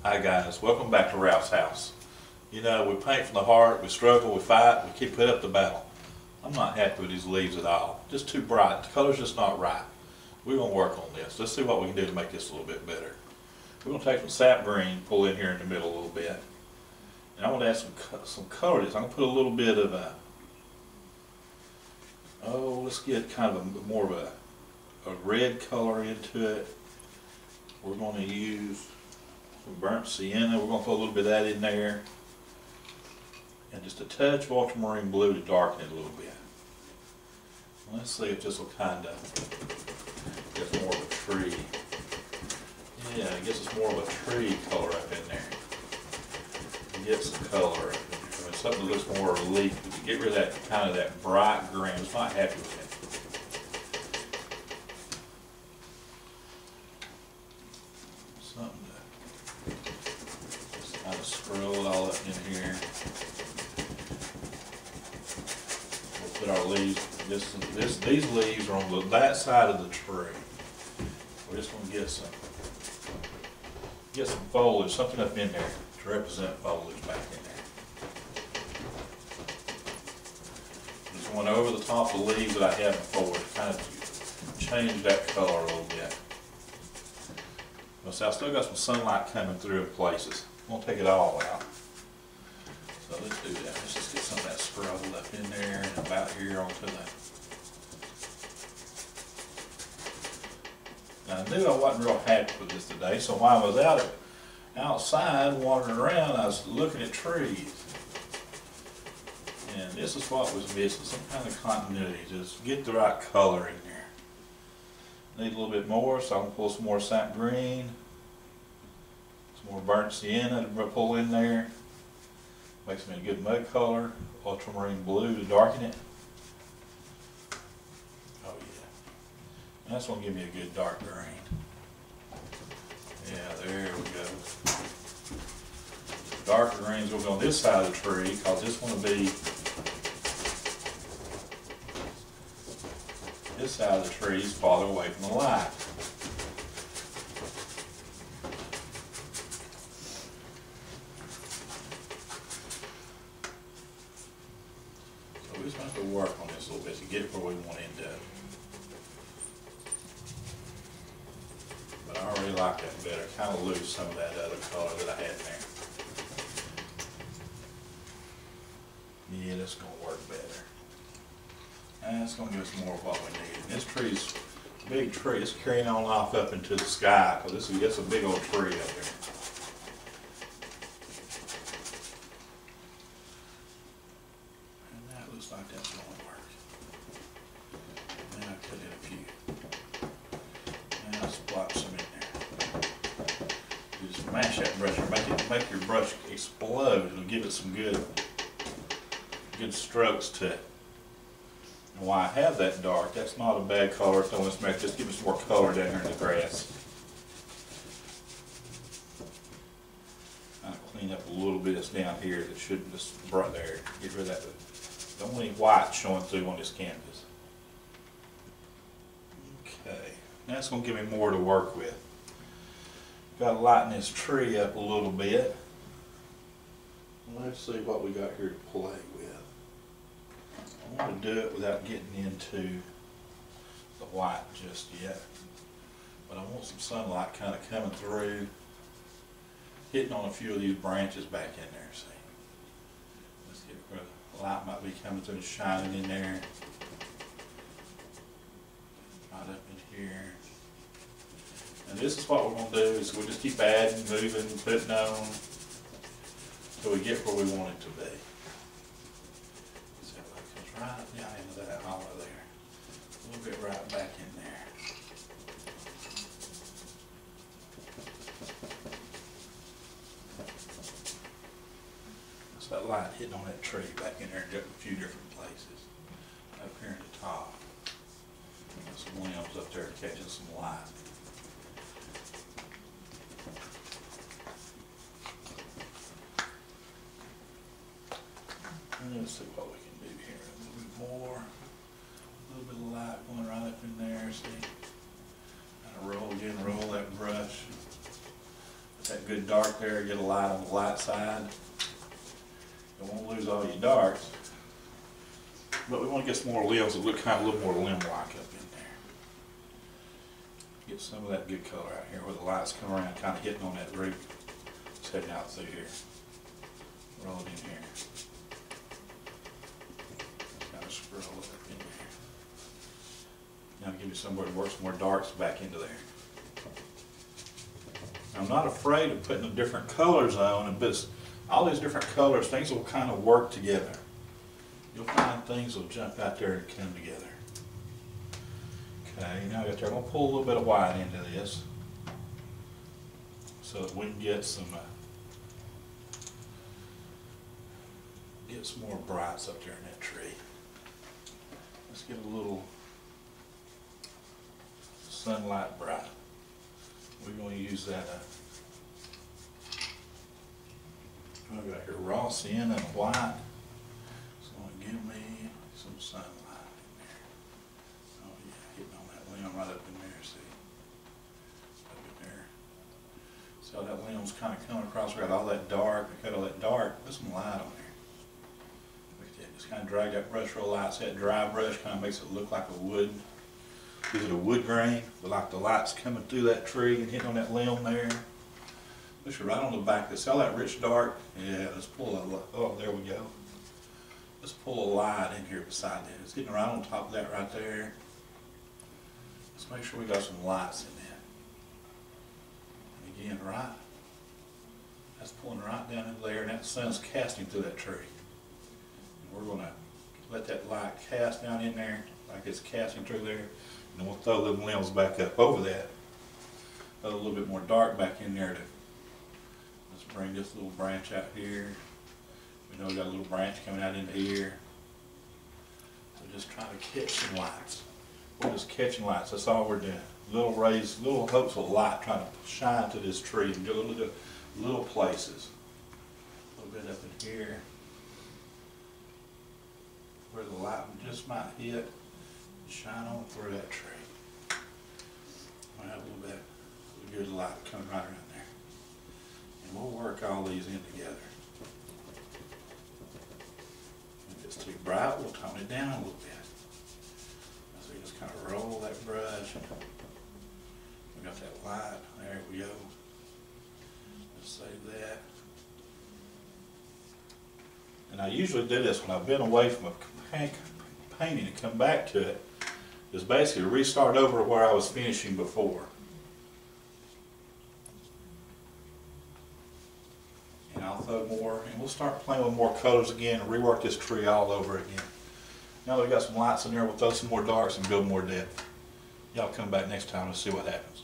Hi guys, welcome back to Ralph's house. You know, we paint from the heart, we struggle, we fight, we keep put up the battle. I'm not happy with these leaves at all. Just too bright. The color's just not right. We're going to work on this. Let's see what we can do to make this a little bit better. We're going to take some sap green, pull in here in the middle a little bit. And I want to add some color to this. I'm going to put a little bit of let's get kind of more of a red color into it. We're going to use some burnt sienna. We're going to put a little bit of that in there. And just a touch of ultramarine blue to darken it a little bit. Let's see if this will kind of get more of a tree. Yeah, it gives us more of a tree color up in there. Get some color. I mean, something that looks more leaf. But to get rid of that kind of that bright green, I'm just not happy with it. Something to just kind of scroll it all up in here. We'll put our leaves. These leaves are on that side of the tree. We're just going to get some foliage, something up in there to represent foliage back in there. Just going over the top of the leaves that I had before to kind of change that color a little bit. But see, I've still got some sunlight coming through in places. I won't take it all out. So let's do that. Let's just get some of that scrubbled up in there and about here onto that. Now, I knew I wasn't real happy with this today, so while I was outside wandering around, I was looking at trees. And this is what was missing, some kind of continuity. Just get the right color in there. Need a little bit more, so I'm going to pull some more sap green, some more burnt sienna to pull in there. Makes me a good mud color, ultramarine blue to darken it. Oh yeah. That's going to give me a good dark green. Yeah, there we go. Darker greens will go on this side of the tree because this one will be, this side of the tree is farther away from the light. So we just have to work on this a little bit to get it where we want to end up. But I already like that better. Kind of lose some of that other color that I had in there. Yeah, that's going to work better. And it's going to give us more of what we need. And this tree's a big tree. It's carrying on off up into the sky because it's a big old tree up there. And that looks like that's going to work. And then I cut in a few. And I'll splotch some in there. You just mash that brush or make your brush explode. It'll give it some good strokes to it. And why I have that dark, that's not a bad color. So let's just give us more color down here in the grass. Kind of clean up a little bit that's down here that shouldn't just right there. Get rid of that. Don't want any white showing through on this canvas. Okay, that's going to give me more to work with. Got to lighten this tree up a little bit. Let's see what we got here to play with. I want to do it without getting into the white just yet. But I want some sunlight kind of coming through, hitting on a few of these branches back in there, see. Let's get where the light might be coming through and shining in there. Right up in here. And this is what we're going to do, is we'll just keep adding, moving, putting on, until we get where we want it to be. So it comes right down into that hollow there. A little bit right back in there. That's that light hitting on that tree back in there in a few different places. Up here in the top. There's some limbs up there catching some light. Let's see what we can do here. A little bit more. A little bit of light going right up in there. See? Kind of roll again, roll that brush. Put that good dark there, get a light on the light side. You won't lose all your darks, but we want to get some more limbs that look kind of a little more limb-like up in there. Get some of that good color out here where the lights come around, kind of hitting on that roof. It's heading out through here. Roll it in here. Kind of scroll it up in there. Now give you somewhere to work some more darks back into there. I'm not afraid of putting the different colors on, but all these different colors, things will kind of work together. You'll find things will jump out there and come together. Okay, now I'm going to pull a little bit of white into this so that we can get some more brights up there in that tree. Let's get a little sunlight bright. We're going to use that. I've got here raw sienna and white. It's going to give me some sunlight in there. Oh yeah, hitting on that limb right up in there. See, up in there. See how that limb's kind of coming across. We got all that dark. We cut all that dark. Put some light on there. Look at that. Just kind of drag that brush real light. See that dry brush kind of makes it look like a wood. Is it a wood grain? But like the light's coming through that tree and hitting on that limb there. Push it right on the back. See all that rich dark? Yeah, let's pull a, oh, there we go. Let's pull a light in here beside that. It's hitting right on top of that right there. Let's make sure we got some lights in that. And again, right. That's pulling right down into there, and that sun's casting through that tree. And we're going to let that light cast down in there like it's casting through there. And we'll throw them limbs back up over that. Throw a little bit more dark back in there. Let's bring this little branch out here. We know we got a little branch coming out into here. So just trying to catch some lights. We're just catching lights. That's all we're doing. Little rays, little hopes of light trying to shine to this tree and go to little places. A little bit up in here where the light just might hit. Shine on through that tree. Might have a little bit of good light coming right around there. And we'll work all these in together. If it's too bright, we'll tone it down a little bit. So you just kind of roll that brush. We got that light. There we go. Let's save that. And I usually do this when I've been away from a painting and come back to it. Is basically restart over where I was finishing before. And I'll throw more, and we'll start playing with more colors again and rework this tree all over again. Now that we've got some lights in there, we'll throw some more darks and build more depth. Y'all come back next time and see what happens.